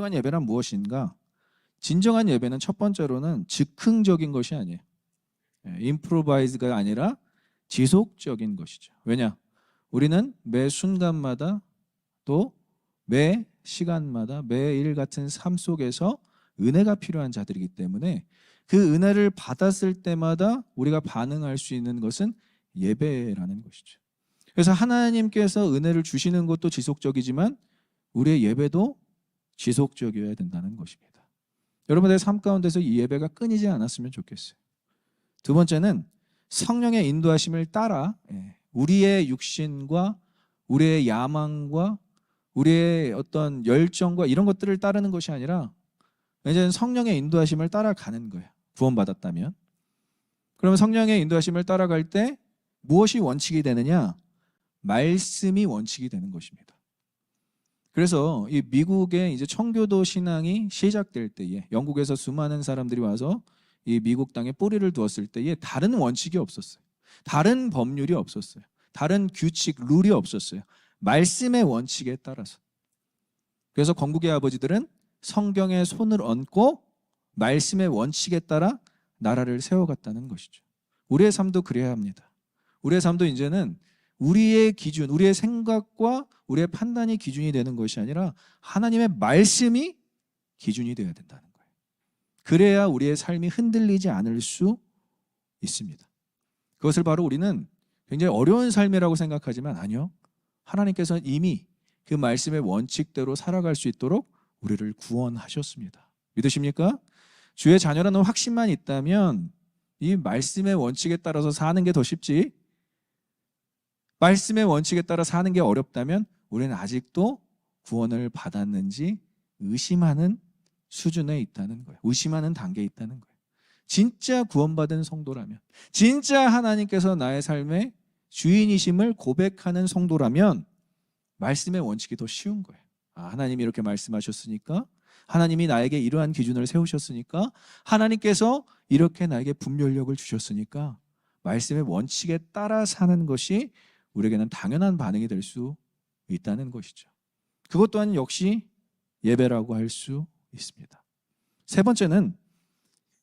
진정한 예배란 무엇인가? 진정한 예배는 첫 번째로는 즉흥적인 것이 아니에요. 임프로바이즈가 아니라 지속적인 것이죠. 왜냐? 우리는 매 순간마다 또 매 시간마다 매일 같은 삶 속에서 은혜가 필요한 자들이기 때문에 그 은혜를 받았을 때마다 우리가 반응할 수 있는 것은 예배라는 것이죠. 그래서 하나님께서 은혜를 주시는 것도 지속적이지만 우리의 예배도 지속적이어야 된다는 것입니다. 여러분의 삶 가운데서 이 예배가 끊이지 않았으면 좋겠어요. 두 번째는 성령의 인도하심을 따라 우리의 육신과 우리의 야망과 우리의 어떤 열정과 이런 것들을 따르는 것이 아니라 이제는 성령의 인도하심을 따라가는 거예요. 구원받았다면. 그러면 성령의 인도하심을 따라갈 때 무엇이 원칙이 되느냐? 말씀이 원칙이 되는 것입니다. 그래서 이 미국의 이제 청교도 신앙이 시작될 때에 영국에서 수많은 사람들이 와서 이 미국 땅에 뿌리를 두었을 때에 다른 원칙이 없었어요. 다른 법률이 없었어요. 다른 규칙, 룰이 없었어요. 말씀의 원칙에 따라서. 그래서 건국의 아버지들은 성경에 손을 얹고 말씀의 원칙에 따라 나라를 세워갔다는 것이죠. 우리의 삶도 그래야 합니다. 우리의 삶도 이제는 우리의 기준, 우리의 생각과 우리의 판단이 기준이 되는 것이 아니라 하나님의 말씀이 기준이 되어야 된다는 거예요. 그래야 우리의 삶이 흔들리지 않을 수 있습니다. 그것을 바로 우리는 굉장히 어려운 삶이라고 생각하지만 아니요. 하나님께서는 이미 그 말씀의 원칙대로 살아갈 수 있도록 우리를 구원하셨습니다. 믿으십니까? 주의 자녀라는 확신만 있다면 이 말씀의 원칙에 따라서 사는 게 더 쉽지, 말씀의 원칙에 따라 사는 게 어렵다면 우리는 아직도 구원을 받았는지 의심하는 수준에 있다는 거예요. 의심하는 단계에 있다는 거예요. 진짜 구원받은 성도라면, 진짜 하나님께서 나의 삶의 주인이심을 고백하는 성도라면 말씀의 원칙이 더 쉬운 거예요. 하나님이 이렇게 말씀하셨으니까, 하나님이 나에게 이러한 기준을 세우셨으니까, 하나님께서 이렇게 나에게 분별력을 주셨으니까 말씀의 원칙에 따라 사는 것이 우리에게는 당연한 반응이 될 수 있다는 것이죠. 그것 또한 역시 예배라고 할 수 있습니다. 세 번째는,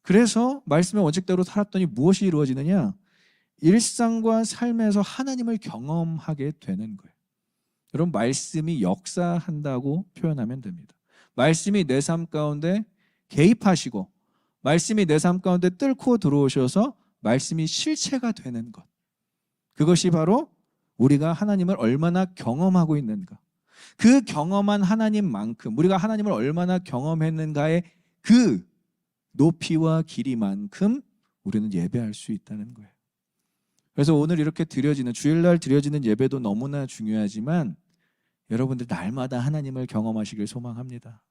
그래서 말씀의 원칙대로 살았더니 무엇이 이루어지느냐? 일상과 삶에서 하나님을 경험하게 되는 거예요. 여러분, 말씀이 역사한다고 표현하면 됩니다. 말씀이 내 삶 가운데 개입하시고 말씀이 내 삶 가운데 뚫고 들어오셔서 말씀이 실체가 되는 것, 그것이 바로 우리가 하나님을 얼마나 경험하고 있는가, 그 경험한 하나님만큼 우리가 하나님을 얼마나 경험했는가의 그 높이와 길이만큼 우리는 예배할 수 있다는 거예요. 그래서 오늘 이렇게 드려지는, 주일날 드려지는 예배도 너무나 중요하지만 여러분들 날마다 하나님을 경험하시길 소망합니다.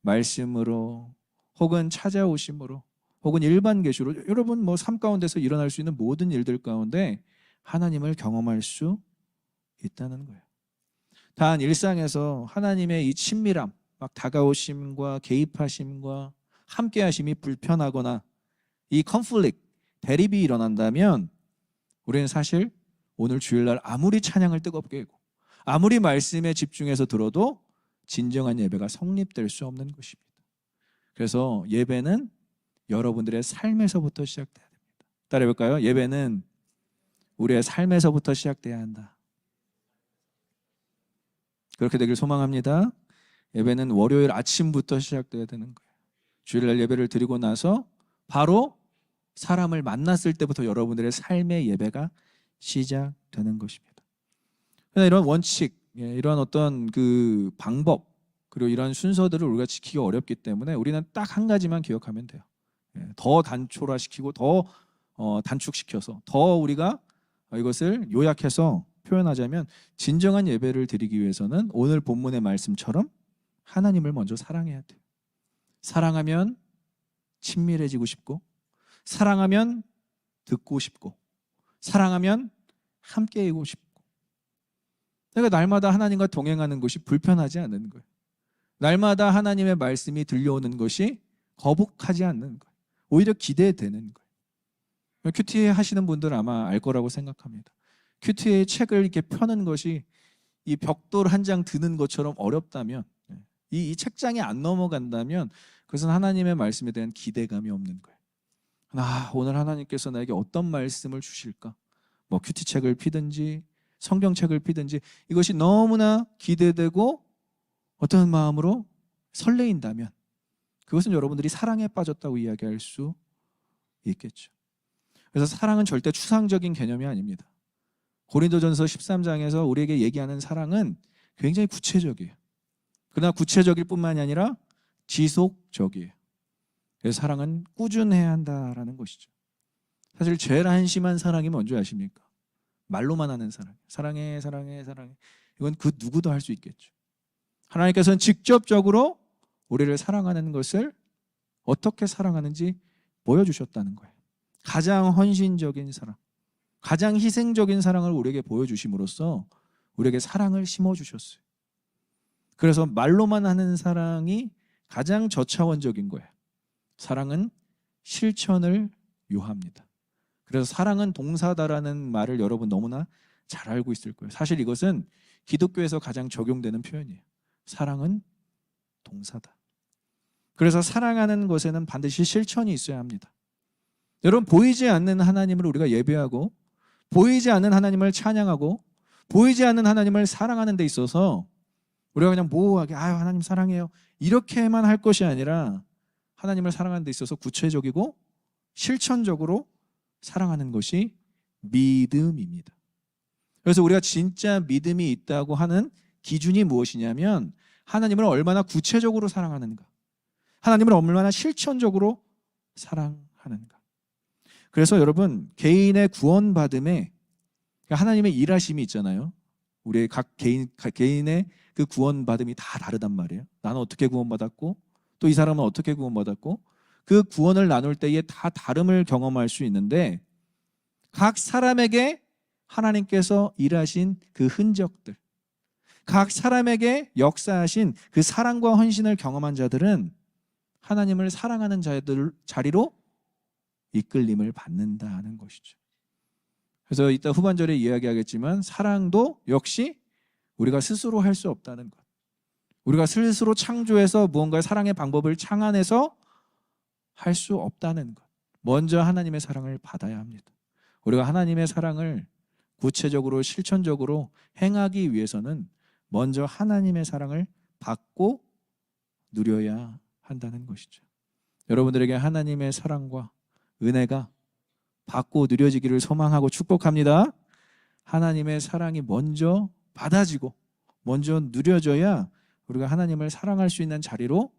말씀으로 혹은 찾아오심으로 혹은 일반 계시로, 여러분 삶 가운데서 일어날 수 있는 모든 일들 가운데 하나님을 경험할 수 있다는 거예요. 단 일상에서 하나님의 이 친밀함, 막 다가오심과 개입하심과 함께하심이 불편하거나 이 컨플릭트, 대립이 일어난다면 우리는 사실 오늘 주일날 아무리 찬양을 뜨겁게 하고 아무리 말씀에 집중해서 들어도 진정한 예배가 성립될 수 없는 것입니다. 그래서 예배는 여러분들의 삶에서부터 시작돼야 됩니다. 따라해볼까요? 예배는 우리의 삶에서부터 시작돼야 한다. 그렇게 되길 소망합니다. 예배는 월요일 아침부터 시작돼야 되는 거예요. 주일날 예배를 드리고 나서 바로 사람을 만났을 때부터 여러분들의 삶의 예배가 시작되는 것입니다. 이런 원칙, 이런 어떤 그 방법, 그리고 이런 순서들을 우리가 지키기 어렵기 때문에 우리는 딱 한 가지만 기억하면 돼요. 더 단촐화시키고 더 단축시켜서 더 우리가 이것을 요약해서 표현하자면, 진정한 예배를 드리기 위해서는 오늘 본문의 말씀처럼 하나님을 먼저 사랑해야 돼요. 사랑하면 친밀해지고 싶고, 사랑하면 듣고 싶고, 사랑하면 함께이고 싶고, 그러니까 날마다 하나님과 동행하는 것이 불편하지 않는 거예요. 날마다 하나님의 말씀이 들려오는 것이 거북하지 않는 거예요. 오히려 기대되는 거예요. 큐티에 하시는 분들 아마 알 거라고 생각합니다. 큐티에 책을 이렇게 펴는 것이 이 벽돌 한 장 드는 것처럼 어렵다면 이 책장이 안 넘어간다면 그것은 하나님의 말씀에 대한 기대감이 없는 거예요. 오늘 하나님께서 나에게 어떤 말씀을 주실까? 뭐 큐티책을 피든지 성경책을 피든지 이것이 너무나 기대되고 어떤 마음으로 설레인다면 그것은 여러분들이 사랑에 빠졌다고 이야기할 수 있겠죠. 그래서 사랑은 절대 추상적인 개념이 아닙니다. 고린도전서 13장에서 우리에게 얘기하는 사랑은 굉장히 구체적이에요. 그러나 구체적일 뿐만이 아니라 지속적이에요. 그래서 사랑은 꾸준해야 한다라는 것이죠. 사실 제일 한심한 사랑이 뭔지 아십니까? 말로만 하는 사랑. 사랑해, 사랑해, 사랑해. 이건 그 누구도 할 수 있겠죠. 하나님께서는 직접적으로 우리를 사랑하는 것을 어떻게 사랑하는지 보여주셨다는 거예요. 가장 헌신적인 사랑, 가장 희생적인 사랑을 우리에게 보여주심으로써 우리에게 사랑을 심어주셨어요. 그래서 말로만 하는 사랑이 가장 저차원적인 거예요. 사랑은 실천을 요합니다. 그래서 사랑은 동사다라는 말을 여러분 너무나 잘 알고 있을 거예요. 사실 이것은 기독교에서 가장 적용되는 표현이에요. 사랑은 동사다. 그래서 사랑하는 것에는 반드시 실천이 있어야 합니다. 여러분, 보이지 않는 하나님을 우리가 예배하고 보이지 않는 하나님을 찬양하고 보이지 않는 하나님을 사랑하는 데 있어서 우리가 그냥 모호하게 하나님 사랑해요 이렇게만 할 것이 아니라 하나님을 사랑하는 데 있어서 구체적이고 실천적으로 사랑하는 것이 믿음입니다. 그래서 우리가 진짜 믿음이 있다고 하는 기준이 무엇이냐면 하나님을 얼마나 구체적으로 사랑하는가, 하나님을 얼마나 실천적으로 사랑하는가. 그래서 여러분, 개인의 구원받음에 하나님의 일하심이 있잖아요. 우리의 각 개인의 그 구원받음이 다 다르단 말이에요. 나는 어떻게 구원받았고 또 이 사람은 어떻게 구원받았고 그 구원을 나눌 때에 다 다름을 경험할 수 있는데 각 사람에게 하나님께서 일하신 그 흔적들, 각 사람에게 역사하신 그 사랑과 헌신을 경험한 자들은 하나님을 사랑하는 자리로 이끌림을 받는다는 것이죠. 그래서 이따 후반절에 이야기하겠지만 사랑도 역시 우리가 스스로 할 수 없다는 것. 우리가 스스로 창조해서 무언가 사랑의 방법을 창안해서 할 수 없다는 것. 먼저 하나님의 사랑을 받아야 합니다. 우리가 하나님의 사랑을 구체적으로 실천적으로 행하기 위해서는 먼저 하나님의 사랑을 받고 누려야 한다는 것이죠. 여러분들에게 하나님의 사랑과 은혜가 받고 누려지기를 소망하고 축복합니다. 하나님의 사랑이 먼저 받아지고 먼저 누려져야 우리가 하나님을 사랑할 수 있는 자리로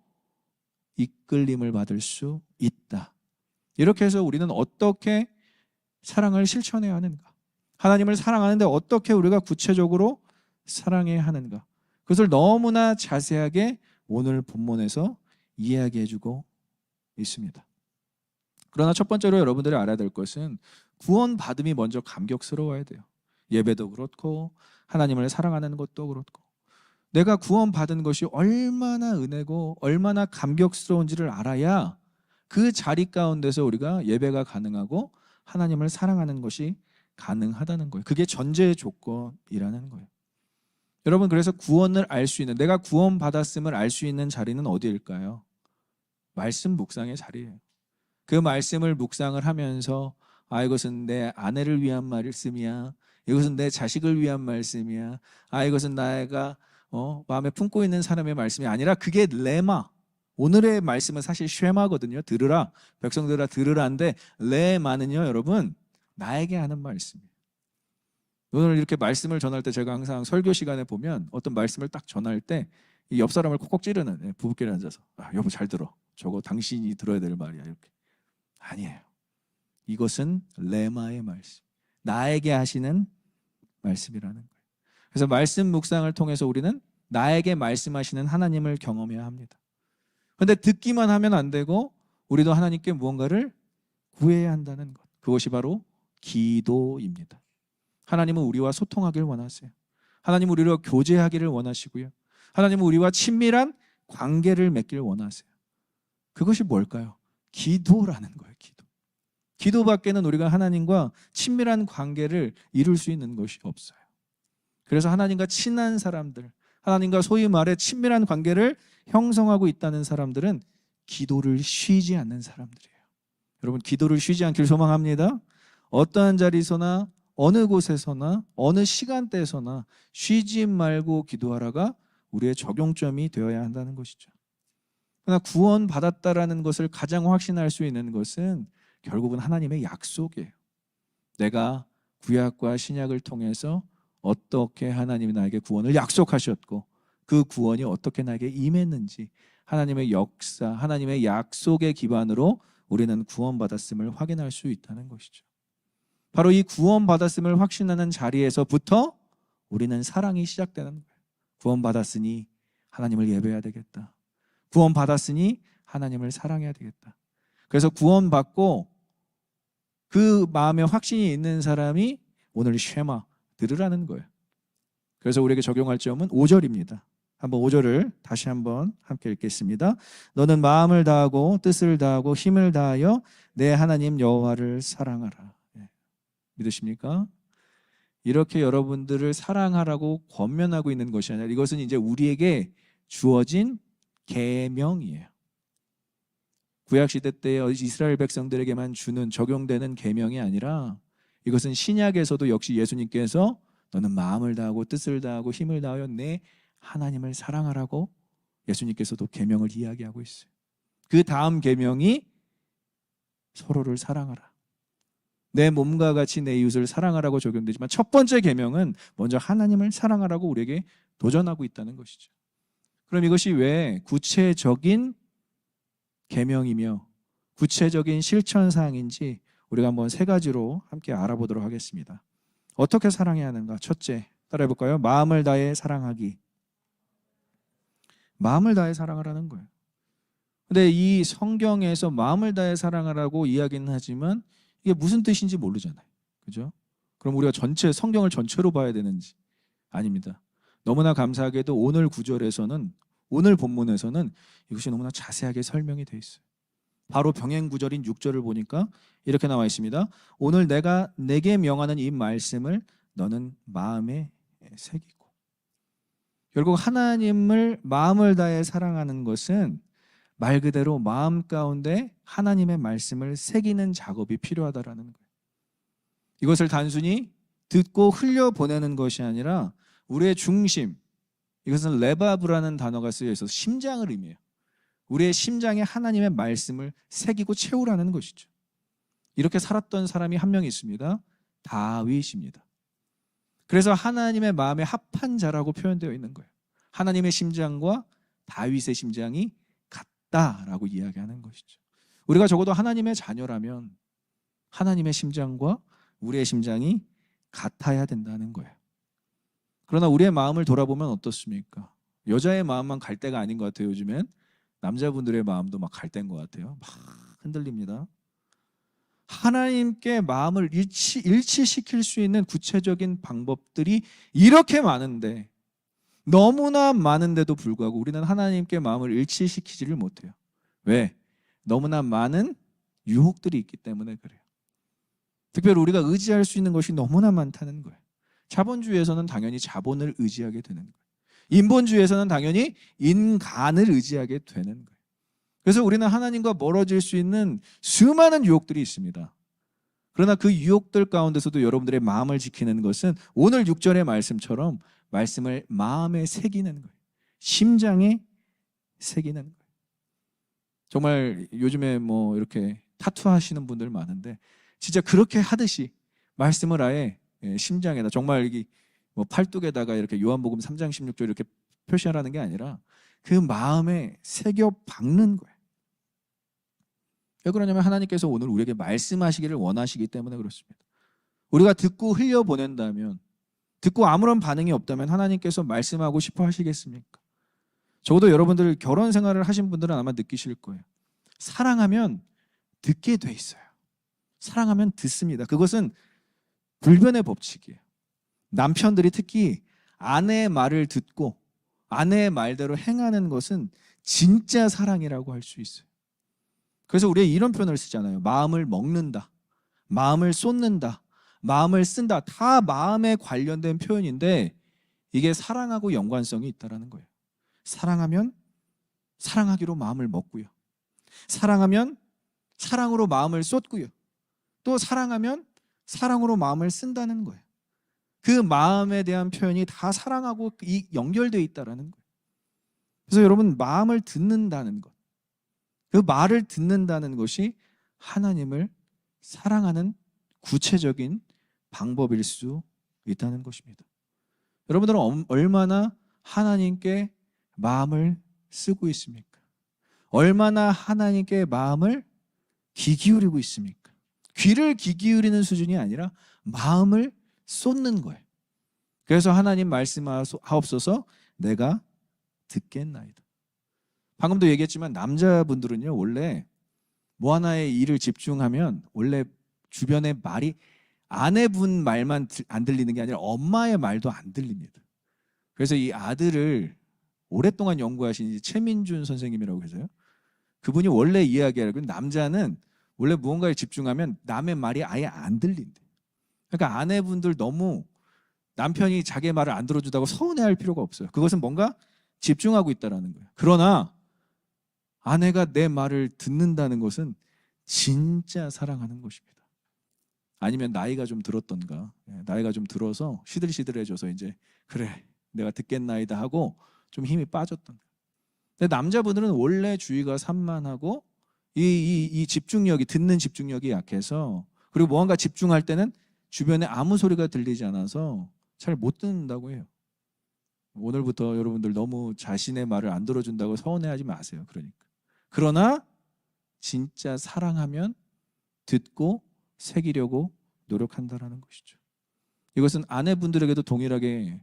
이끌림을 받을 수 있다. 이렇게 해서 우리는 어떻게 사랑을 실천해야 하는가? 하나님을 사랑하는데 어떻게 우리가 구체적으로 사랑해야 하는가? 그것을 너무나 자세하게 오늘 본문에서 이야기해주고 있습니다. 그러나 첫 번째로 여러분들이 알아야 될 것은 구원받음이 먼저 감격스러워야 돼요. 예배도 그렇고 하나님을 사랑하는 것도 그렇고 내가 구원받은 것이 얼마나 은혜고 얼마나 감격스러운지를 알아야 그 자리 가운데서 우리가 예배가 가능하고 하나님을 사랑하는 것이 가능하다는 거예요. 그게 전제 조건이라는 거예요. 여러분, 그래서 구원을 알 수 있는, 내가 구원받았음을 알 수 있는 자리는 어디일까요? 말씀 묵상의 자리예요. 그 말씀을 묵상을 하면서 이것은 내 아내를 위한 말씀이야, 이것은 내 자식을 위한 말씀이야, 이것은 내가 마음에 품고 있는 사람의 말씀이 아니라 그게 레마. 오늘의 말씀은 사실 쉐마거든요. 들으라, 백성들아 들으라인데 레마는요, 여러분, 나에게 하는 말씀이에요. 오늘 이렇게 말씀을 전할 때 제가 항상 설교 시간에 보면 어떤 말씀을 딱 전할 때 옆 사람을 콕콕 찌르는, 부부끼리 앉아서 여보 잘 들어, 저거 당신이 들어야 될 말이야, 이렇게. 아니에요. 이것은 레마의 말씀, 나에게 하시는 말씀이라는 거예요. 그래서 말씀 묵상을 통해서 우리는 나에게 말씀하시는 하나님을 경험해야 합니다. 그런데 듣기만 하면 안 되고 우리도 하나님께 무언가를 구해야 한다는 것, 그것이 바로 기도입니다. 하나님은 우리와 소통하기를 원하세요. 하나님은 우리와 교제하기를 원하시고요, 하나님은 우리와 친밀한 관계를 맺기를 원하세요. 그것이 뭘까요? 기도라는 거예요. 기도밖에는 우리가 하나님과 친밀한 관계를 이룰 수 있는 것이 없어요. 그래서 하나님과 친한 사람들, 하나님과 소위 말해 친밀한 관계를 형성하고 있다는 사람들은 기도를 쉬지 않는 사람들이에요. 여러분, 기도를 쉬지 않길 소망합니다. 어떠한 자리에서나 어느 곳에서나 어느 시간대에서나 쉬지 말고 기도하라가 우리의 적용점이 되어야 한다는 것이죠. 그러나 구원받았다라는 것을 가장 확신할 수 있는 것은 결국은 하나님의 약속이에요. 내가 구약과 신약을 통해서 어떻게 하나님이 나에게 구원을 약속하셨고 그 구원이 어떻게 나에게 임했는지 하나님의 역사, 하나님의 약속의 기반으로 우리는 구원받았음을 확인할 수 있다는 것이죠. 바로 이 구원받았음을 확신하는 자리에서부터 우리는 사랑이 시작되는 거예요. 구원받았으니 하나님을 예배해야 되겠다. 구원받았으니 하나님을 사랑해야 되겠다. 그래서 구원받고 그 마음에 확신이 있는 사람이 오늘 쉐마 들으라는 거예요. 그래서 우리에게 적용할 점은 5절입니다. 한번 5절을 다시 한번 함께 읽겠습니다. 너는 마음을 다하고 뜻을 다하고 힘을 다하여 내 하나님 여호와를 사랑하라. 믿으십니까? 이렇게 여러분들을 사랑하라고 권면하고 있는 것이 아니라 이것은 이제 우리에게 주어진 계명이에요. 구약시대 때 이스라엘 백성들에게만 주는 적용되는 계명이 아니라 이것은 신약에서도 역시 예수님께서 너는 마음을 다하고 뜻을 다하고 힘을 다하여 내 하나님을 사랑하라고 예수님께서도 계명을 이야기하고 있어요. 그 다음 계명이 서로를 사랑하라. 내 몸과 같이 내 이웃을 사랑하라고 적용되지만 첫 번째 계명은 먼저 하나님을 사랑하라고 우리에게 도전하고 있다는 것이죠. 그럼 이것이 왜 구체적인 계명이며 구체적인 실천 사항인지 우리가 한번 세 가지로 함께 알아보도록 하겠습니다. 어떻게 사랑해야 하는가? 첫째, 따라해 볼까요? 마음을 다해 사랑하기. 마음을 다해 사랑하라는 거예요. 근데 이 성경에서 마음을 다해 사랑하라고 이야기는 하지만 이게 무슨 뜻인지 모르잖아요. 그죠? 그럼 우리가 전체 성경을 전체로 봐야 되는지? 아닙니다. 너무나 감사하게도 오늘 구절에서는 오늘 본문에서는 이것이 너무나 자세하게 설명이 되어 있어요. 바로 병행 구절인 6절을 보니까 이렇게 나와 있습니다. 오늘 내가 내게 명하는 이 말씀을 너는 마음에 새기고. 결국 하나님을 마음을 다해 사랑하는 것은 말 그대로 마음 가운데 하나님의 말씀을 새기는 작업이 필요하다라는 거예요. 이것을 단순히 듣고 흘려보내는 것이 아니라 우리의 중심, 이것은 레바브라는 단어가 쓰여 있어서 심장을 의미해요. 우리의 심장에 하나님의 말씀을 새기고 채우라는 것이죠. 이렇게 살았던 사람이 한 명 있습니다. 다윗입니다. 그래서 하나님의 마음에 합한 자라고 표현되어 있는 거예요. 하나님의 심장과 다윗의 심장이 같다라고 이야기하는 것이죠. 우리가 적어도 하나님의 자녀라면 하나님의 심장과 우리의 심장이 같아야 된다는 거예요. 그러나 우리의 마음을 돌아보면 어떻습니까? 여자의 마음만 갈 때가 아닌 것 같아요. 요즘엔 남자분들의 마음도 막 갈 때인 것 같아요. 막 흔들립니다. 하나님께 마음을 일치시킬 수 있는 구체적인 방법들이 이렇게 많은데, 너무나 많은데도 불구하고 우리는 하나님께 마음을 일치시키지를 못해요. 왜? 너무나 많은 유혹들이 있기 때문에 그래요. 특별히 우리가 의지할 수 있는 것이 너무나 많다는 거예요. 자본주의에서는 당연히 자본을 의지하게 되는 거예요. 인본주의에서는 당연히 인간을 의지하게 되는 거예요. 그래서 우리는 하나님과 멀어질 수 있는 수많은 유혹들이 있습니다. 그러나 그 유혹들 가운데서도 여러분들의 마음을 지키는 것은 오늘 6절의 말씀처럼 말씀을 마음에 새기는 거예요. 심장에 새기는 거예요. 정말 요즘에 뭐 이렇게 타투 하시는 분들 많은데 진짜 그렇게 하듯이 말씀을 아예 심장에다, 정말 여기 뭐 팔뚝에다가 이렇게 요한복음 3장 16절 이렇게 표시하라는 게 아니라 그 마음에 새겨 박는 거예요. 왜 그러냐면 하나님께서 오늘 우리에게 말씀하시기를 원하시기 때문에 그렇습니다. 우리가 듣고 흘려보낸다면, 듣고 아무런 반응이 없다면 하나님께서 말씀하고 싶어 하시겠습니까? 적어도 여러분들 결혼 생활을 하신 분들은 아마 느끼실 거예요. 사랑하면 듣게 돼 있어요. 사랑하면 듣습니다. 그것은 불변의 법칙이에요. 남편들이 특히 아내의 말을 듣고 아내의 말대로 행하는 것은 진짜 사랑이라고 할 수 있어요. 그래서 우리가 이런 표현을 쓰잖아요. 마음을 먹는다, 마음을 쏟는다, 마음을 쓴다. 다 마음에 관련된 표현인데 이게 사랑하고 연관성이 있다라는 거예요. 사랑하면 사랑하기로 마음을 먹고요. 사랑하면 사랑으로 마음을 쏟고요. 또 사랑하면 사랑으로 마음을 쓴다는 거예요. 그 마음에 대한 표현이 다 사랑하고 연결되어 있다라는 거예요. 그래서 여러분, 마음을 듣는다는 것, 그 말을 듣는다는 것이 하나님을 사랑하는 구체적인 방법일 수 있다는 것입니다. 여러분들은 얼마나 하나님께 마음을 쓰고 있습니까? 얼마나 하나님께 마음을 귀 기울이고 있습니까? 귀를 귀 기울이는 수준이 아니라 마음을 쏟는 거예요. 그래서 하나님 말씀하옵소서, 내가 듣겠나이다. 방금도 얘기했지만 남자분들은요, 원래 뭐 하나의 일을 집중하면 원래 주변의 말이 아내분 말만 안 들리는 게 아니라 엄마의 말도 안 들립니다. 그래서 이 아들을 오랫동안 연구하신 최민준 선생님이라고 계세요. 그분이 원래 이야기하고, 남자는 원래 무언가에 집중하면 남의 말이 아예 안 들린대. 그러니까 아내분들 너무 남편이 자기 말을 안 들어주다고 서운해할 필요가 없어요. 그것은 뭔가 집중하고 있다는 거예요. 그러나 아내가 내 말을 듣는다는 것은 진짜 사랑하는 것입니다. 아니면 나이가 좀 들었던가, 나이가 좀 들어서 시들시들해져서 이제 그래 내가 듣겠나이다 하고 좀 힘이 빠졌던가. 근데 남자분들은 원래 주의가 산만하고 이 집중력이, 듣는 집중력이 약해서, 그리고 무언가 집중할 때는 주변에 아무 소리가 들리지 않아서 잘 못 듣는다고 해요. 오늘부터 여러분들 너무 자신의 말을 안 들어준다고 서운해하지 마세요. 그러나 진짜 사랑하면 듣고 새기려고 노력한다라는 것이죠. 이것은 아내분들에게도 동일하게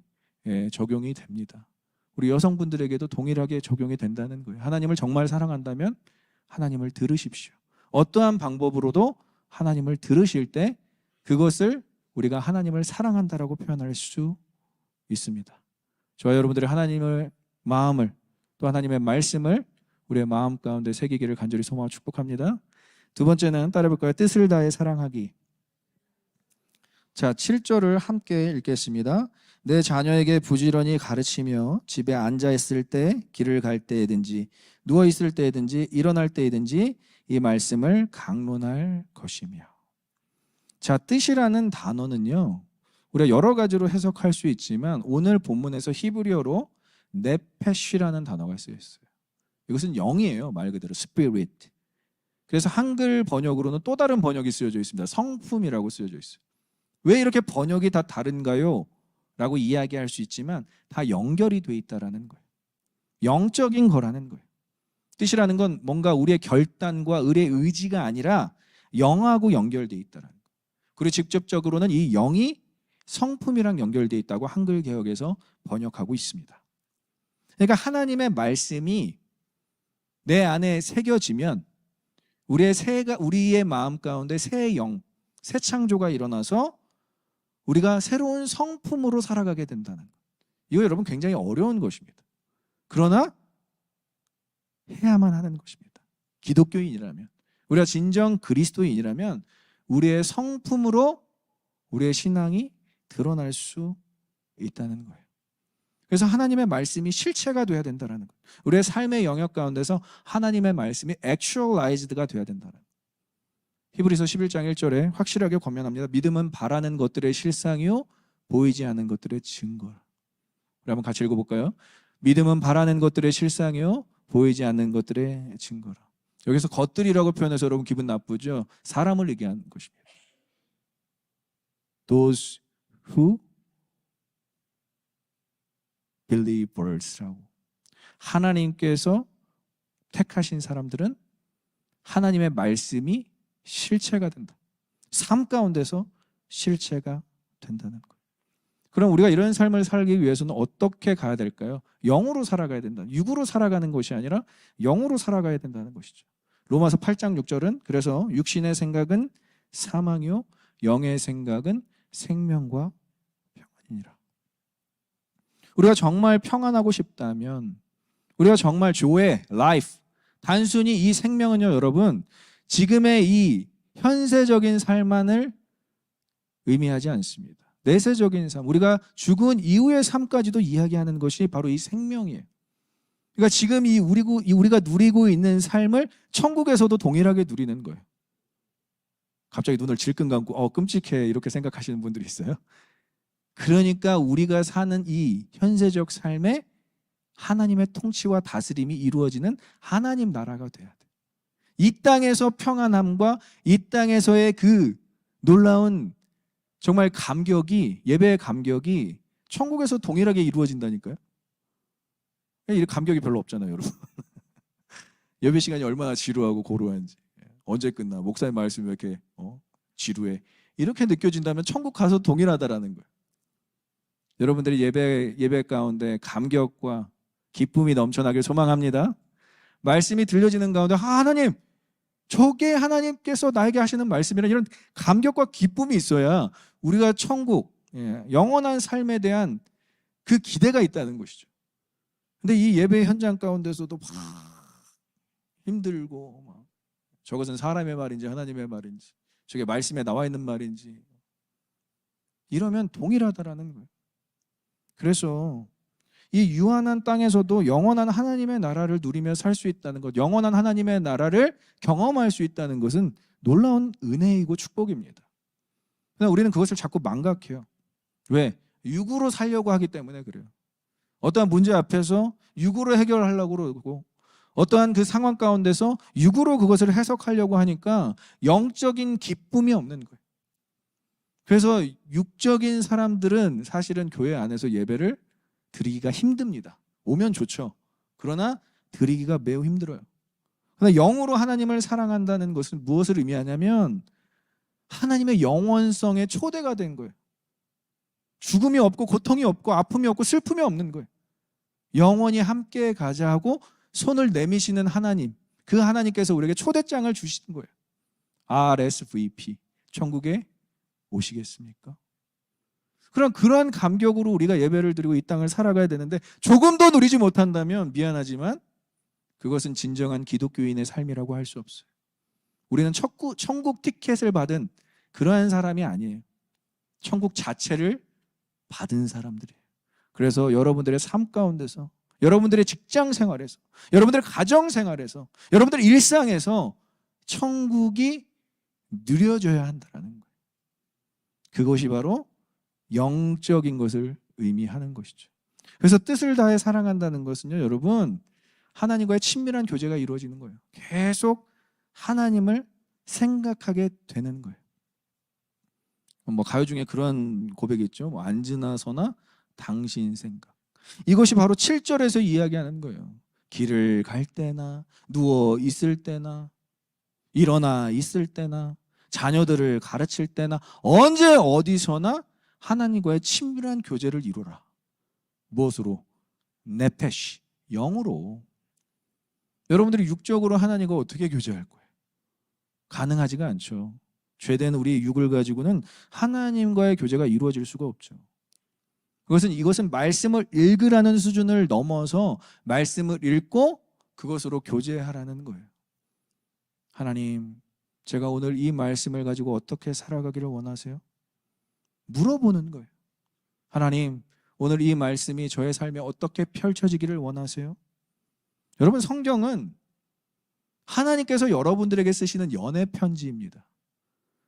적용이 됩니다. 우리 여성분들에게도 동일하게 적용이 된다는 거예요. 하나님을 정말 사랑한다면 하나님을 들으십시오. 어떠한 방법으로도 하나님을 들으실 때 그것을 우리가 하나님을 사랑한다라고 표현할 수 있습니다. 저와 여러분들이 하나님의 마음을, 또 하나님의 말씀을 우리의 마음 가운데 새기기를 간절히 소망하고 축복합니다. 두 번째는 따라해볼까요? 뜻을 다해 사랑하기. 자, 7절을 함께 읽겠습니다. 내 자녀에게 부지런히 가르치며 집에 앉아있을 때, 길을 갈 때에든지 누워있을 때에든지 일어날 때에든지 이 말씀을 강론할 것이며. 자, 뜻이라는 단어는요, 우리가 여러 가지로 해석할 수 있지만 오늘 본문에서 히브리어로 네페시라는 단어가 쓰여 있어요. 이것은 영이에요. 말 그대로 spirit. 그래서 한글 번역으로는 또 다른 번역이 쓰여져 있습니다. 성품이라고 쓰여져 있어요. 왜 이렇게 번역이 다 다른가요? 라고 이야기할 수 있지만 다 연결이 돼 있다라는 거예요. 영적인 거라는 거예요. 뜻이라는 건 뭔가 우리의 결단과 의의 의지가 아니라 영하고 연결돼 있다라는 거예요. 그리고 직접적으로는 이 영이 성품이랑 연결돼 있다고 한글 개역에서 번역하고 있습니다. 그러니까 하나님의 말씀이 내 안에 새겨지면 우리의 마음 가운데 새 영, 새 창조가 일어나서 우리가 새로운 성품으로 살아가게 된다는 것. 이거 여러분 굉장히 어려운 것입니다. 그러나 해야만 하는 것입니다. 기독교인이라면, 우리가 진정 그리스도인이라면 우리의 성품으로 우리의 신앙이 드러날 수 있다는 거예요. 그래서 하나님의 말씀이 실체가 돼야 된다는 거예요. 우리의 삶의 영역 가운데서 하나님의 말씀이 actualized가 돼야 된다는 거예요. 히브리서 11장 1절에 확실하게 권면합니다. 믿음은 바라는 것들의 실상이요 보이지 않는 것들의 증거라. 우리 한번 같이 읽어볼까요? 믿음은 바라는 것들의 실상이요 보이지 않는 것들의 증거라. 여기서 것들이라고 표현해서 여러분 기분 나쁘죠? 사람을 얘기하는 것입니다. Those who believers라고. 하나님께서 택하신 사람들은 하나님의 말씀이 실체가 된다. 삶 가운데서 실체가 된다는 거예요. 그럼 우리가 이런 삶을 살기 위해서는 어떻게 가야 될까요? 영으로 살아가야 된다. 육으로 살아가는 것이 아니라 영으로 살아가야 된다는 것이죠. 로마서 8장 6절은 그래서 육신의 생각은 사망이요 영의 생각은 생명과 평안이니라. 우리가 정말 평안하고 싶다면, 우리가 정말 조회, 라이프, 단순히 이 생명은요 여러분 지금의 이 현세적인 삶만을 의미하지 않습니다. 내세적인 삶, 우리가 죽은 이후의 삶까지도 이야기하는 것이 바로 이 생명이에요. 그러니까 지금 우리가 누리고 있는 삶을 천국에서도 동일하게 누리는 거예요. 갑자기 눈을 질끈 감고 끔찍해 이렇게 생각하시는 분들이 있어요. 그러니까 우리가 사는 이 현세적 삶에 하나님의 통치와 다스림이 이루어지는 하나님 나라가 돼야 돼. 이 땅에서 평안함과 이 땅에서의 그 놀라운 정말 감격이, 예배의 감격이 천국에서 동일하게 이루어진다니까요. 이 감격이 별로 없잖아요, 여러분. 예배 시간이 얼마나 지루하고 고루한지, 언제 끝나, 목사님 말씀이 왜 이렇게 지루해, 이렇게 느껴진다면 천국 가서 동일하다라는 거예요. 여러분들이 예배 가운데 감격과 기쁨이 넘쳐나길 소망합니다. 말씀이 들려지는 가운데 하나님, 저게 하나님께서 나에게 하시는 말씀이란 이런 감격과 기쁨이 있어야 우리가 천국, 영원한 삶에 대한 그 기대가 있다는 것이죠. 근데 이 예배 현장 가운데서도 막 힘들고 저것은 사람의 말인지 하나님의 말인지, 저게 말씀에 나와 있는 말인지, 이러면 동일하다라는 거예요. 그래서 이 유한한 땅에서도 영원한 하나님의 나라를 누리며 살 수 있다는 것, 영원한 하나님의 나라를 경험할 수 있다는 것은 놀라운 은혜이고 축복입니다. 그러나 우리는 그것을 자꾸 망각해요. 왜? 육으로 살려고 하기 때문에 그래요. 어떠한 문제 앞에서 육으로 해결하려고 그러고, 어떠한 그 상황 가운데서 육으로 그것을 해석하려고 하니까 영적인 기쁨이 없는 거예요. 그래서 육적인 사람들은 사실은 교회 안에서 예배를 드리기가 힘듭니다. 오면 좋죠. 그러나 드리기가 매우 힘들어요. 그러나 영으로 하나님을 사랑한다는 것은 무엇을 의미하냐면 하나님의 영원성의 초대가 된 거예요. 죽음이 없고 고통이 없고 아픔이 없고 슬픔이 없는 거예요. 영원히 함께 가자 하고 손을 내미시는 하나님, 그 하나님께서 우리에게 초대장을 주시는 거예요. RSVP, 천국에 오시겠습니까? 그럼 그런 감격으로 우리가 예배를 드리고 이 땅을 살아가야 되는데 조금도 누리지 못한다면 미안하지만 그것은 진정한 기독교인의 삶이라고 할 수 없어요. 우리는 천국 티켓을 받은 그러한 사람이 아니에요. 천국 자체를 받은 사람들이에요. 그래서 여러분들의 삶 가운데서, 여러분들의 직장 생활에서, 여러분들의 가정 생활에서, 여러분들의 일상에서 천국이 누려져야 한다는 거예요. 그것이 바로 영적인 것을 의미하는 것이죠. 그래서 뜻을 다해 사랑한다는 것은요, 여러분, 하나님과의 친밀한 교제가 이루어지는 거예요. 계속 하나님을 생각하게 되는 거예요. 가요 중에 그런 고백이 있죠. 앉으나 서나 당신 생각. 이것이 바로 7절에서 이야기하는 거예요. 길을 갈 때나 누워 있을 때나 일어나 있을 때나 자녀들을 가르칠 때나 언제 어디서나 하나님과의 친밀한 교제를 이루라. 무엇으로? 네페시, 영으로. 여러분들이 육적으로 하나님과 어떻게 교제할 거예요? 가능하지가 않죠. 죄된 우리 육을 가지고는 하나님과의 교제가 이루어질 수가 없죠. 이것은 말씀을 읽으라는 수준을 넘어서 말씀을 읽고 그것으로 교제하라는 거예요. 하나님, 제가 오늘 이 말씀을 가지고 어떻게 살아가기를 원하세요? 물어보는 거예요. 하나님, 오늘 이 말씀이 저의 삶에 어떻게 펼쳐지기를 원하세요? 여러분, 성경은 하나님께서 여러분들에게 쓰시는 연애 편지입니다.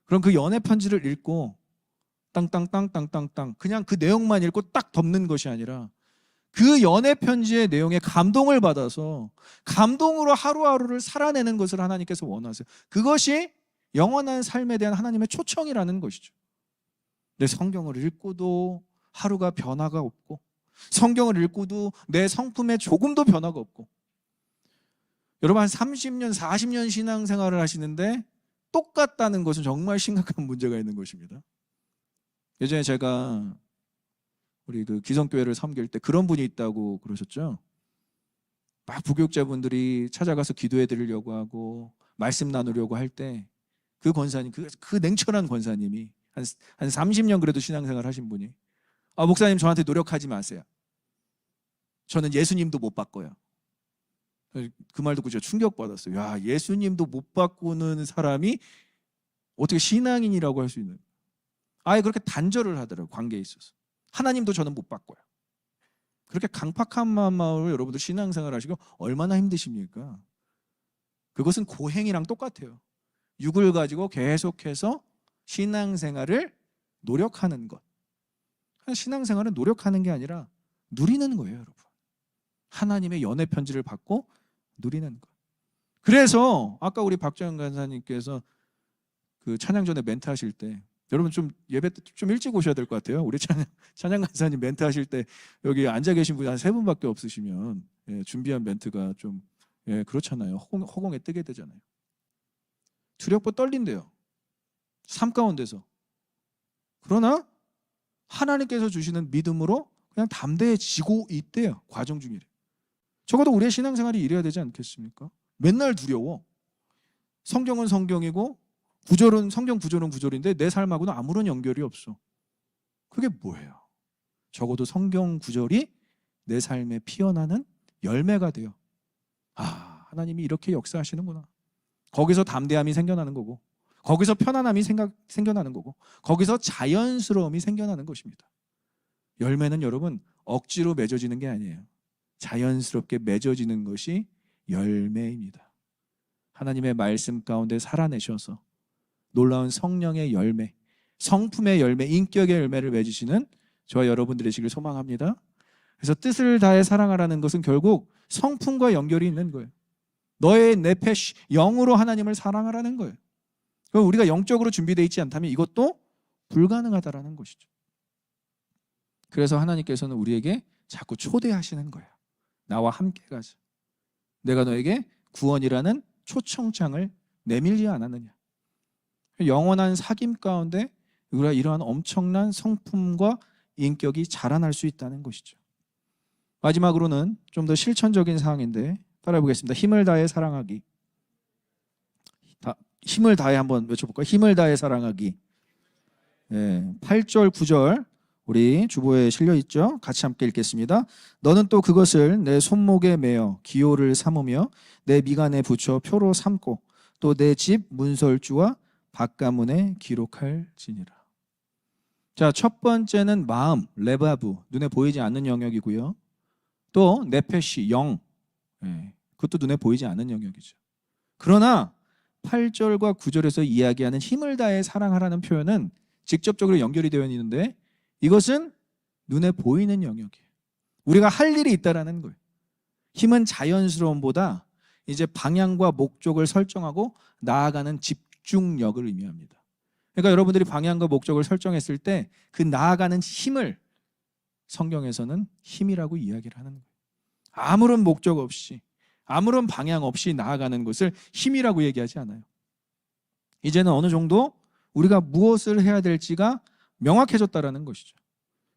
그럼 그 연애 편지를 읽고 땅땅땅땅땅땅 그냥 그 내용만 읽고 딱 덮는 것이 아니라 그 연애 편지의 내용에 감동을 받아서 감동으로 하루하루를 살아내는 것을 하나님께서 원하세요. 그것이 영원한 삶에 대한 하나님의 초청이라는 것이죠. 내 성경을 읽고도 하루가 변화가 없고, 성경을 읽고도 내 성품에 조금도 변화가 없고, 여러분 한 30년, 40년 신앙생활을 하시는데 똑같다는 것은 정말 심각한 문제가 있는 것입니다. 예전에 제가 우리 그 기성교회를 섬길 때 그런 분이 있다고 그러셨죠. 막 부교육자분들이 찾아가서 기도해 드리려고 하고 말씀 나누려고 할 때 그 권사님, 그 냉철한 권사님이 한 30년 그래도 신앙생활 하신 분이, 목사님 저한테 노력하지 마세요. 저는 예수님도 못 바꿔요. 그 말 듣고 제가 충격받았어요. 야, 예수님도 못 바꾸는 사람이 어떻게 신앙인이라고 할 수 있는? 아예 그렇게 단절을 하더라고요. 관계에 있어서. 하나님도 저는 못 바꿔요. 그렇게 강팍한 마음으로 여러분들 신앙생활 하시고 얼마나 힘드십니까? 그것은 고행이랑 똑같아요. 육을 가지고 계속해서 신앙생활을 노력하는 것. 신앙생활은 노력하는 게 아니라 누리는 거예요, 여러분. 하나님의 연애 편지를 받고 누리는 것. 그래서 아까 우리 박정현 간사님께서 그 찬양 전에 멘트 하실 때, 여러분 좀 예배 때 좀 일찍 오셔야 될 것 같아요. 우리 찬양 간사님 멘트 하실 때 여기 앉아 계신 분이 한 3분밖에 없으시면 준비한 멘트가 좀 그렇잖아요. 허공에 뜨게 되잖아요. 두렵고 떨린대요. 삶 가운데서. 그러나 하나님께서 주시는 믿음으로 그냥 담대해지고 있대요. 과정 중이래. 적어도 우리의 신앙생활이 이래야 되지 않겠습니까? 맨날 두려워. 성경은 성경이고 성경 구절은 구절인데 내 삶하고는 아무런 연결이 없어. 그게 뭐예요? 적어도 성경 구절이 내 삶에 피어나는 열매가 돼요. 아, 하나님이 이렇게 역사하시는구나. 거기서 담대함이 생겨나는 거고, 거기서 편안함이 생겨나는 거고, 거기서 자연스러움이 생겨나는 것입니다. 열매는 여러분 억지로 맺어지는 게 아니에요. 자연스럽게 맺어지는 것이 열매입니다. 하나님의 말씀 가운데 살아내셔서 놀라운 성령의 열매, 성품의 열매, 인격의 열매를 맺으시는 저와 여러분들이 되시길 소망합니다. 그래서 뜻을 다해 사랑하라는 것은 결국 성품과 연결이 있는 거예요. 너의 네페시, 영으로 하나님을 사랑하라는 거예요. 우리가 영적으로 준비되어 있지 않다면 이것도 불가능하다라는 것이죠. 그래서 하나님께서는 우리에게 자꾸 초대하시는 거예요. 나와 함께 가자. 내가 너에게 구원이라는 초청장을 내밀지 않았느냐. 영원한 사귐 가운데 우리가 이러한 엄청난 성품과 인격이 자라날 수 있다는 것이죠. 마지막으로는 좀 더 실천적인 사항인데 따라해 보겠습니다. 힘을 다해 사랑하기. 힘을 다해 한번 외쳐볼까요? 힘을 다해 사랑하기. 8절 9절 우리 주보에 실려있죠? 같이 함께 읽겠습니다. 너는 또 그것을 내 손목에 매어 기호를 삼으며 내 미간에 붙여 표로 삼고 또 내 집 문설주와 바깥문에 기록할지니라. 자, 첫 번째는 마음, 레바브, 눈에 보이지 않는 영역이고요. 또 네페시, 영, 그것도 눈에 보이지 않는 영역이죠. 그러나 8절과 9절에서 이야기하는 힘을 다해 사랑하라는 표현은 직접적으로 연결이 되어 있는데 이것은 눈에 보이는 영역이에요. 우리가 할 일이 있다라는 거예요. 힘은 자연스러움보다 이제 방향과 목적을 설정하고 나아가는 집중력을 의미합니다. 그러니까 여러분들이 방향과 목적을 설정했을 때 그 나아가는 힘을 성경에서는 힘이라고 이야기를 하는 거예요. 아무런 목적 없이 아무런 방향 없이 나아가는 것을 힘이라고 얘기하지 않아요. 이제는 어느 정도 우리가 무엇을 해야 될지가 명확해졌다라는 것이죠.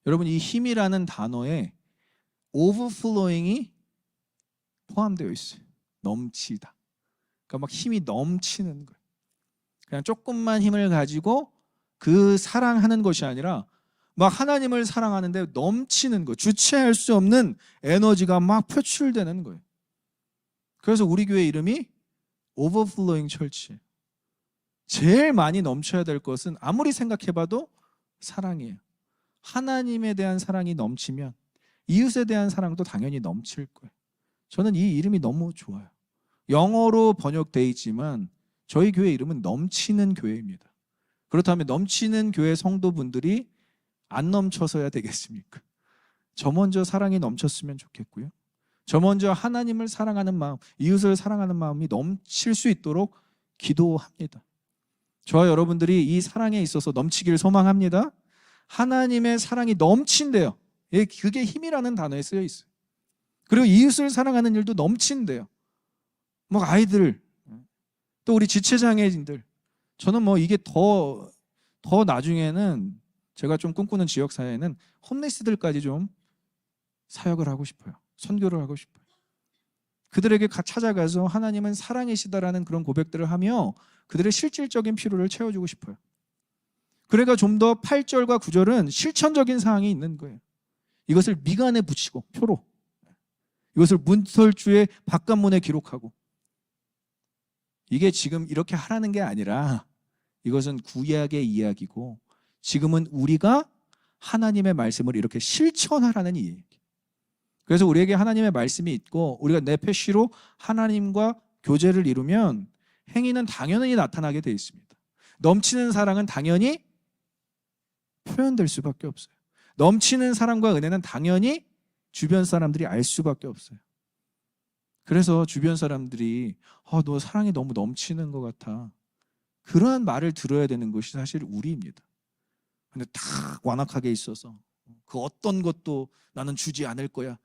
여러분, 이 힘이라는 단어에 overflowing이 포함되어 있어요. 넘치다. 그러니까 막 힘이 넘치는 거예요. 그냥 조금만 힘을 가지고 그 사랑하는 것이 아니라 막 하나님을 사랑하는데 넘치는 거, 주체할 수 없는 에너지가 막 표출되는 거예요. 그래서 우리 교회 이름이 오버플로잉 철치예요. 제일 많이 넘쳐야 될 것은 아무리 생각해봐도 사랑이에요. 하나님에 대한 사랑이 넘치면 이웃에 대한 사랑도 당연히 넘칠 거예요. 저는 이 이름이 너무 좋아요. 영어로 번역되어 있지만 저희 교회 이름은 넘치는 교회입니다. 그렇다면 넘치는 교회 성도분들이 안 넘쳐서야 되겠습니까? 저 먼저 사랑이 넘쳤으면 좋겠고요. 저 먼저 하나님을 사랑하는 마음, 이웃을 사랑하는 마음이 넘칠 수 있도록 기도합니다. 저와 여러분들이 이 사랑에 있어서 넘치길 소망합니다. 하나님의 사랑이 넘친대요. 그게 힘이라는 단어에 쓰여 있어요. 그리고 이웃을 사랑하는 일도 넘친대요. 뭐 아이들, 또 우리 지체장애인들. 저는 뭐 이게 더 나중에는 제가 좀 꿈꾸는 지역사회는 홈리스들까지 좀 사역을 하고 싶어요. 선교를 하고 싶어요. 그들에게 찾아가서 하나님은 사랑이시다라는 그런 고백들을 하며 그들의 실질적인 필요를 채워주고 싶어요. 그러니까 좀 더 8절과 9절은 실천적인 사항이 있는 거예요. 이것을 미간에 붙이고 표로, 이것을 문설주의 바깥문에 기록하고, 이게 지금 이렇게 하라는 게 아니라 이것은 구약의 이야기고 지금은 우리가 하나님의 말씀을 이렇게 실천하라는 이 얘기. 그래서 우리에게 하나님의 말씀이 있고 우리가 네페시로 하나님과 교제를 이루면 행위는 당연히 나타나게 되어 있습니다. 넘치는 사랑은 당연히 표현될 수밖에 없어요. 넘치는 사랑과 은혜는 당연히 주변 사람들이 알 수밖에 없어요. 그래서 주변 사람들이 너 사랑이 너무 넘치는 것 같아, 그러한 말을 들어야 되는 것이 사실 우리입니다. 근데 다 완악하게 있어서 그 어떤 것도 나는 주지 않을 거야.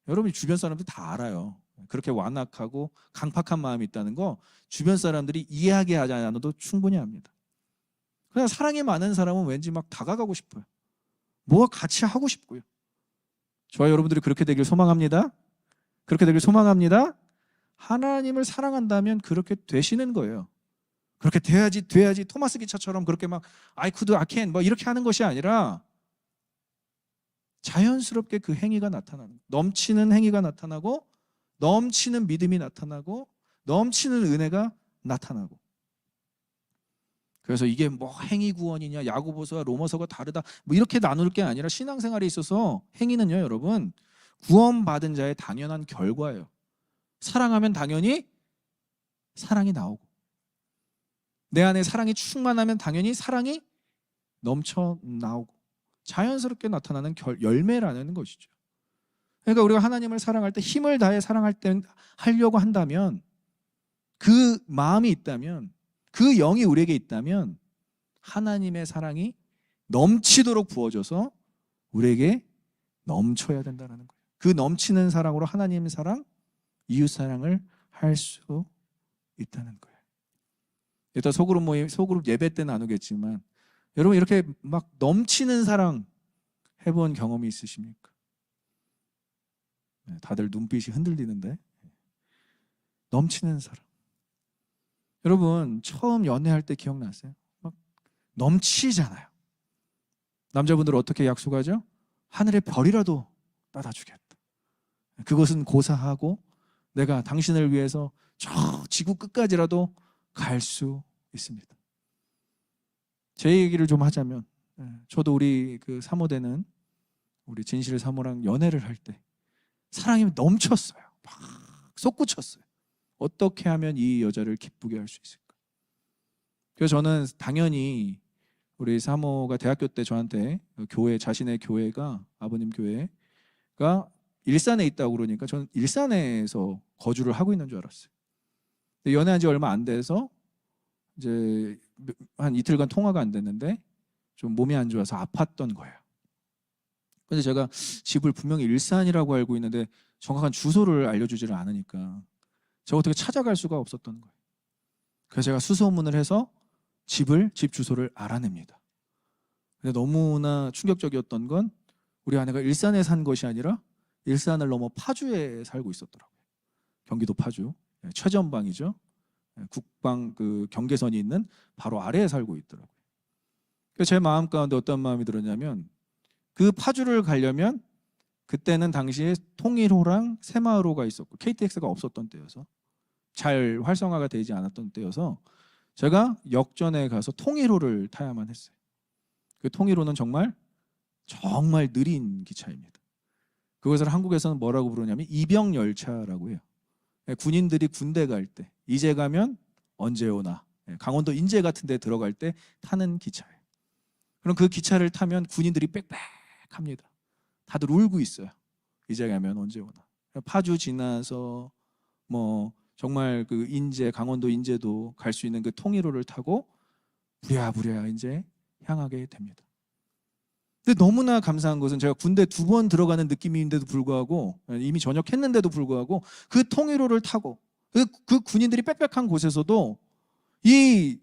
여러분 주변 사람들 다 알아요. 그렇게 완악하고 강팍한 마음이 있다는 거 주변 사람들이 이해하게 하지 않아도 충분히 합니다. 그냥 사랑이 많은 사람은 왠지 막 다가가고 싶어요. 뭐가 같이 하고 싶고요. 저와 여러분들이 그렇게 되길 소망합니다. 그렇게 되길 소망합니다. 하나님을 사랑한다면 그렇게 되시는 거예요. 그렇게 돼야지 토마스 기차처럼 그렇게 막 I could, I can 뭐 이렇게 하는 것이 아니라 자연스럽게 그 행위가 나타나는, 넘치는 행위가 나타나고 넘치는 믿음이 나타나고 넘치는 은혜가 나타나고. 그래서 이게 뭐 행위 구원이냐 야고보서와 로마서가 다르다 뭐 이렇게 나눌 게 아니라 신앙생활에 있어서 행위는요 여러분 구원받은 자의 당연한 결과예요. 사랑하면 당연히 사랑이 나오고 내 안에 사랑이 충만하면 당연히 사랑이 넘쳐 나오고 자연스럽게 나타나는 열매라는 것이죠. 그러니까 우리가 하나님을 사랑할 때 힘을 다해 하려고 한다면, 그 마음이 있다면, 그 영이 우리에게 있다면 하나님의 사랑이 넘치도록 부어져서 우리에게 넘쳐야 된다는 거예요. 그 넘치는 사랑으로 하나님의 사랑, 이웃 사랑을 할 수 있다는 거예요. 이따 소그룹 예배 때 나누겠지만 여러분 이렇게 막 넘치는 사랑 해본 경험이 있으십니까? 다들 눈빛이 흔들리는데. 넘치는 사랑. 여러분 처음 연애할 때 기억나세요? 막 넘치잖아요. 남자분들은 어떻게 약속하죠? 하늘의 별이라도 따다 주겠다. 그것은 고사하고 내가 당신을 위해서 저 지구 끝까지라도 갈 수 있습니다. 제 얘기를 좀 하자면 저도 우리 그 사모되는 우리 진실 사모랑 연애를 할 때 사랑이 넘쳤어요. 막 솟구쳤어요. 어떻게 하면 이 여자를 기쁘게 할 수 있을까? 그래서 저는 당연히 우리 사모가 대학교 때 저한테 자신의 교회가 아버님 교회가 일산에 있다고 그러니까 저는 일산에서 거주를 하고 있는 줄 알았어요. 근데 연애한 지 얼마 안 돼서 이제 한 이틀간 통화가 안 됐는데 좀 몸이 안 좋아서 아팠던 거예요. 근데 제가 집을 분명히 일산이라고 알고 있는데 정확한 주소를 알려주지를 않으니까 제가 어떻게 찾아갈 수가 없었던 거예요. 그래서 제가 수소문을 해서 집 주소를 알아냅니다. 근데 너무나 충격적이었던 건 우리 아내가 일산에 산 것이 아니라 일산을 넘어 파주에 살고 있었더라고요. 경기도 파주 최전방이죠. 국방 그 경계선이 있는 바로 아래에 살고 있더라고요. 그래서 제 마음 가운데 어떤 마음이 들었냐면 그 파주를 가려면 그때는 당시에 통일호랑 새마을호가 있었고 KTX가 없었던 때여서 잘 활성화가 되지 않았던 때여서 제가 역전에 가서 통일호를 타야만 했어요. 그 통일호는 정말 느린 기차입니다. 그것을 한국에서는 뭐라고 부르냐면 이병열차라고 해요. 군인들이 군대 갈 때 이제 가면 언제 오나 강원도 인제 같은 데 들어갈 때 타는 기차예요. 그럼 그 기차를 타면 군인들이 빽빽합니다. 다들 울고 있어요. 이제 가면 언제 오나. 파주 지나서 뭐 정말 그 인제 강원도 인제도 갈 수 있는 그 통일호를 타고 부랴부랴 이제 향하게 됩니다. 근데 너무나 감사한 것은 제가 군대 2번 들어가는 느낌인데도 불구하고 이미 전역했는데도 불구하고 그 통일호를 타고 그 군인들이 빽빽한 곳에서도 이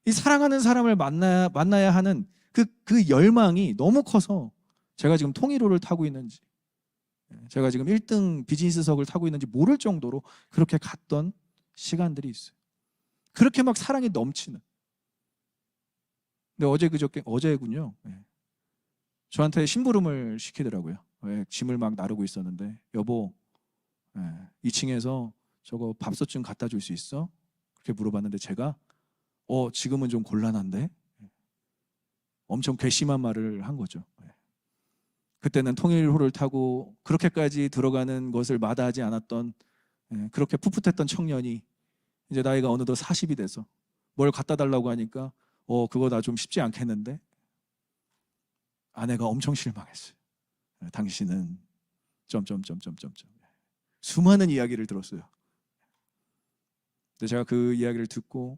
사랑하는 사람을 만나야 하는 그 열망이 너무 커서 제가 지금 통일호를 타고 있는지 제가 지금 1등 비즈니스석을 타고 있는지 모를 정도로 그렇게 갔던 시간들이 있어요. 그렇게 막 사랑이 넘치는. 근데 어제군요. 저한테 심부름을 시키더라고요. 짐을 막 나르고 있었는데 여보 2층에서 저거 밥솥 좀 갖다 줄 수 있어? 그렇게 물어봤는데 제가 지금은 좀 곤란한데 엄청 괘씸한 말을 한 거죠. 그때는 통일호를 타고 그렇게까지 들어가는 것을 마다하지 않았던, 그렇게 풋풋했던 청년이 이제 나이가 어느덧 40이 돼서 뭘 갖다 달라고 하니까 그거 나 좀 쉽지 않겠는데. 아내가 엄청 실망했어요. 당신은 점점점점점점 수많은 이야기를 들었어요. 근데 제가 그 이야기를 듣고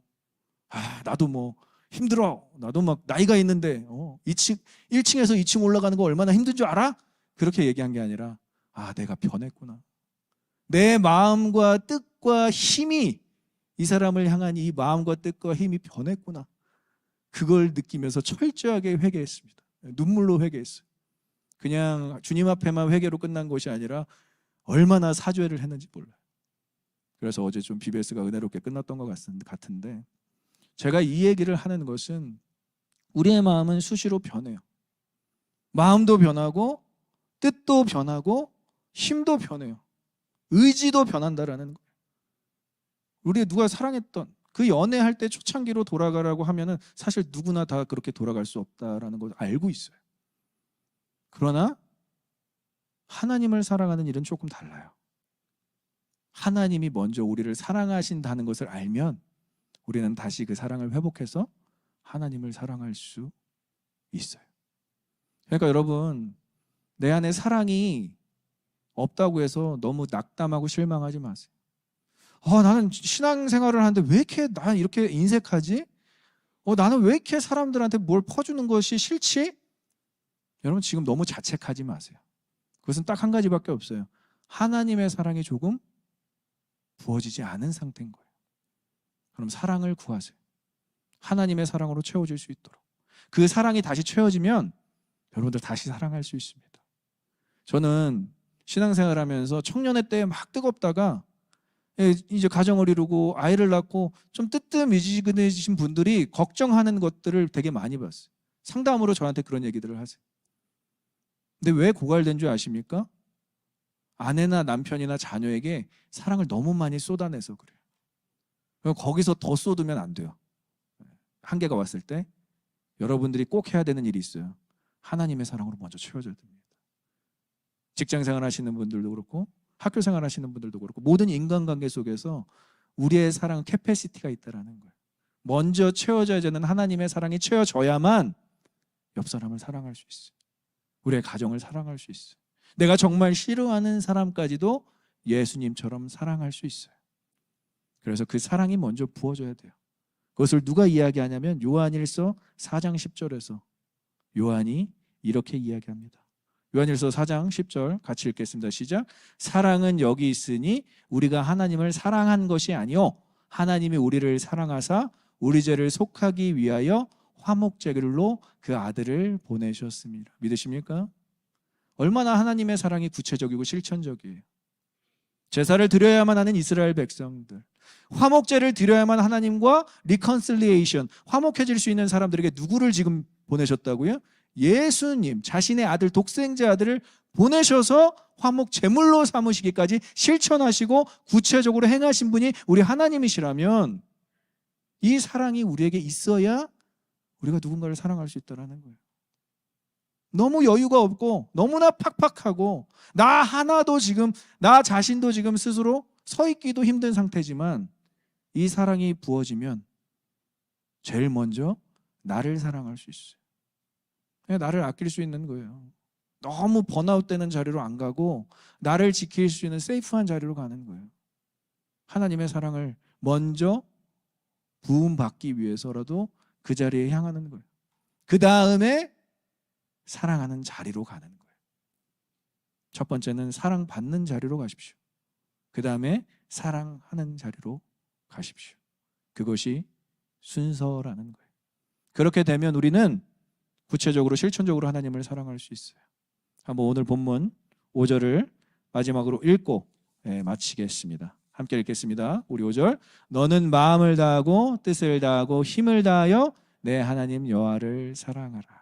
나도 뭐 힘들어. 나도 막 나이가 있는데 1층에서 2층 올라가는 거 얼마나 힘든 줄 알아? 그렇게 얘기한 게 아니라 내가 변했구나. 내 마음과 뜻과 힘이 이 사람을 향한 이 마음과 뜻과 힘이 변했구나. 그걸 느끼면서 철저하게 회개했습니다. 눈물로 회개했어요. 그냥 주님 앞에만 회개로 끝난 것이 아니라 얼마나 사죄를 했는지 몰라요. 그래서 어제 좀 BBS가 은혜롭게 끝났던 것 같은데, 제가 이 얘기를 하는 것은 우리의 마음은 수시로 변해요. 마음도 변하고 뜻도 변하고 힘도 변해요. 의지도 변한다라는 거예요. 우리 누가 사랑했던 그 연애할 때 초창기로 돌아가라고 하면은 사실 누구나 다 그렇게 돌아갈 수 없다라는 걸 알고 있어요. 그러나 하나님을 사랑하는 일은 조금 달라요. 하나님이 먼저 우리를 사랑하신다는 것을 알면 우리는 다시 그 사랑을 회복해서 하나님을 사랑할 수 있어요. 그러니까 여러분, 내 안에 사랑이 없다고 해서 너무 낙담하고 실망하지 마세요. 나는 신앙생활을 하는데 왜 이렇게 나는 이렇게 인색하지? 나는 왜 이렇게 사람들한테 뭘 퍼주는 것이 싫지? 여러분, 지금 너무 자책하지 마세요. 그것은 딱 한 가지밖에 없어요. 하나님의 사랑이 조금 부어지지 않은 상태인 거예요. 그럼 사랑을 구하세요. 하나님의 사랑으로 채워질 수 있도록. 그 사랑이 다시 채워지면 여러분들 다시 사랑할 수 있습니다. 저는 신앙생활하면서 청년의 때에 막 뜨겁다가 이제 가정을 이루고 아이를 낳고 좀 뜨뜻미지근해지신 분들이 걱정하는 것들을 되게 많이 봤어요. 상담으로 저한테 그런 얘기들을 하세요. 근데 왜 고갈된 줄 아십니까? 아내나 남편이나 자녀에게 사랑을 너무 많이 쏟아내서 그래요. 거기서 더 쏟으면 안 돼요. 한계가 왔을 때 여러분들이 꼭 해야 되는 일이 있어요. 하나님의 사랑으로 먼저 채워줘야 됩니다. 직장생활 하시는 분들도 그렇고 학교생활 하시는 분들도 그렇고 모든 인간관계 속에서 우리의 사랑 캐패시티가 있다는 거예요. 먼저 채워져야 되는 하나님의 사랑이 채워져야만 옆 사람을 사랑할 수 있어요. 우리의 가정을 사랑할 수 있어요. 내가 정말 싫어하는 사람까지도 예수님처럼 사랑할 수 있어요. 그래서 그 사랑이 먼저 부어져야 돼요. 그것을 누가 이야기하냐면 요한일서 4장 10절에서 요한이 이렇게 이야기합니다. 요한일서 4장 10절 같이 읽겠습니다. 시작. 사랑은 여기 있으니 우리가 하나님을 사랑한 것이 아니요 하나님이 우리를 사랑하사 우리 죄를 속하기 위하여 화목제물로 그 아들을 보내셨습니다. 믿으십니까? 얼마나 하나님의 사랑이 구체적이고 실천적이에요. 제사를 드려야만 하는 이스라엘 백성들, 화목제를 드려야만 하나님과 리컨실리에이션, 화목해질 수 있는 사람들에게 누구를 지금 보내셨다고요? 예수님, 자신의 아들, 독생자 아들을 보내셔서 화목 제물로 삼으시기까지 실천하시고 구체적으로 행하신 분이 우리 하나님이시라면 이 사랑이 우리에게 있어야 우리가 누군가를 사랑할 수 있다는 거예요. 너무 여유가 없고 너무나 팍팍하고 나 하나도 지금 나 자신도 지금 스스로 서 있기도 힘든 상태지만 이 사랑이 부어지면 제일 먼저 나를 사랑할 수 있어요. 그냥 나를 아낄 수 있는 거예요. 너무 번아웃되는 자리로 안 가고 나를 지킬 수 있는 세이프한 자리로 가는 거예요. 하나님의 사랑을 먼저 부음받기 위해서라도 그 자리에 향하는 거예요. 그 다음에 사랑하는 자리로 가는 거예요. 첫 번째는 사랑받는 자리로 가십시오. 그 다음에 사랑하는 자리로 가십시오. 그것이 순서라는 거예요. 그렇게 되면 우리는 구체적으로 실천적으로 하나님을 사랑할 수 있어요. 한번 오늘 본문 5절을 마지막으로 읽고 마치겠습니다. 함께 읽겠습니다. 우리 5절. 너는 마음을 다하고 뜻을 다하고 힘을 다하여 내 하나님 여호와를 사랑하라.